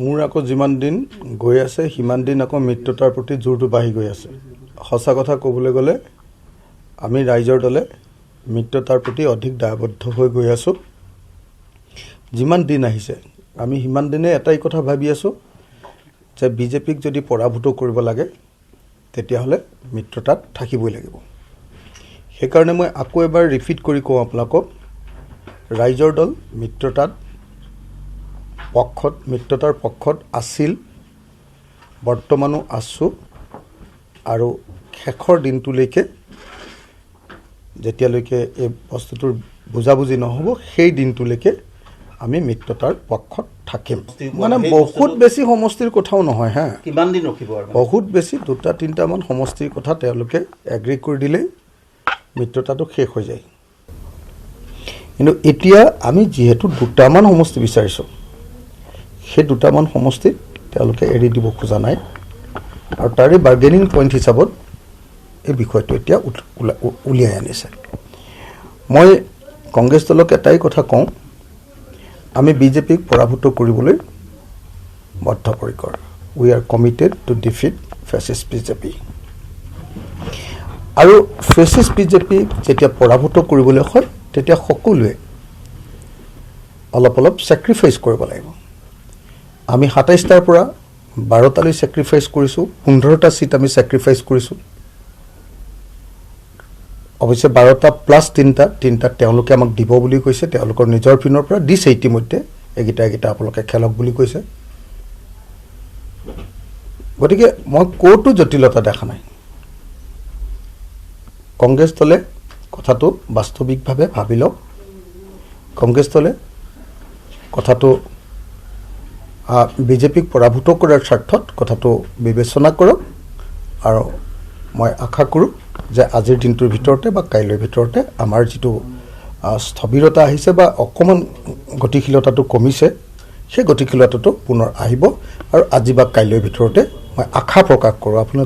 মোৰ আকৌ যিমান দিন গৈ আছে সিমান দিন আকৌ মিত্ৰতাৰ প্ৰতি জোৰটো বাঢ়ি গৈ আছে। সঁচা কথা ক'বলৈ গ'লে আমি ৰাইজৰ দলে মিত্ৰতাৰ প্ৰতি অধিক দায়বদ্ধ হৈ গৈ আছোঁ। যিমান দিন আহিছে আমি সিমান দিনে এটাই কথা ভাবি আছোঁ যে বিজেপিক যদি পৰাভূত কৰিব লাগে তেতিয়াহ'লে মিত্ৰতাত থাকিবই লাগিব। সেইকাৰণে মই আকৌ এবাৰ ৰিপিট কৰি কওঁ আপোনালোকক, ৰাইজৰ দল মিত্ৰতাৰ পক্ষত আছিল, বৰ্তমানো আছোঁ আৰু শেষৰ দিনটোলৈকে যেতিয়ালৈকে এই বস্তুটোৰ বুজাবুজি নহ'ব সেই দিনটোলৈকে আমি মিত্ৰতাৰ পক্ষত থাকিম। মানে বহুত বেছি সমষ্টিৰ কথাও নহয় হা, কিমান দিন ৰখিব আৰু বহুত বেছি 2-3টামান সমষ্টিৰ কথা তেওঁলোকে এগ্ৰি কৰি দিলেই মিত্ৰতাটো শেষ হৈ যায়। কিন্তু এতিয়া আমি যিহেতু 2টামান সমষ্টি বিচাৰিছোঁ, সেই 2টামান সমষ্টিত তেওঁলোকে এৰি দিব খোজা নাই আৰু তাৰে বাৰ্গেনিং পইণ্ট হিচাপত এই বিষয়টো এতিয়া উলিয়াই আনিছে। মই কংগ্ৰেছ দলক এটাই কথা কওঁ, আমি বিজেপিক পৰাভূত কৰিবলৈ বদ্ধপৰিকৰ। We are committed two defeat fascist BJP. আৰু ফেচিষ্ট বিজেপিক যেতিয়া পৰাভূত কৰিবলৈ হয় তেতিয়া সকলোৱে অলপ অলপ ছেক্ৰিফাইচ কৰিব লাগিব। আমি 27টাৰ পৰা 12টালৈ ছেক্ৰিফাইচ কৰিছোঁ, 15টা ছিট আমি ছেক্ৰিফাইচ কৰিছোঁ। অৱশ্যে 12টা প্লাছ 3টা তেওঁলোকে আমাক দিব বুলি কৈছে, তেওঁলোকৰ নিজৰ পিনৰ পৰা দিছে ইতিমধ্যে, এইকেইটা আপোনালোকে খেলক বুলি কৈছে। গতিকে মই ক'তো জটিলতা দেখা নাই। কংগ্ৰেছ দলে কথাটো বাস্তৱিকভাৱে ভাবি লওক। কংগ্ৰেছ দলে কথাটো বিজেপিক পৰাভূত কৰাৰ স্বাৰ্থত কথাটো বিবেচনা কৰক আৰু মই আশা কৰোঁ যে আজিৰ দিনটোৰ ভিতৰতে বা কাইলৈৰ ভিতৰতে আমাৰ যিটো স্থবিৰতা আহিছে বা অকণমান গতিশীলতাটো কমিছে, সেই গতিশীলতাটো পুনৰ আহিব আৰু আজি বা কাইলৈৰ ভিতৰতে মই আশা প্ৰকাশ কৰোঁ আপোনালোকে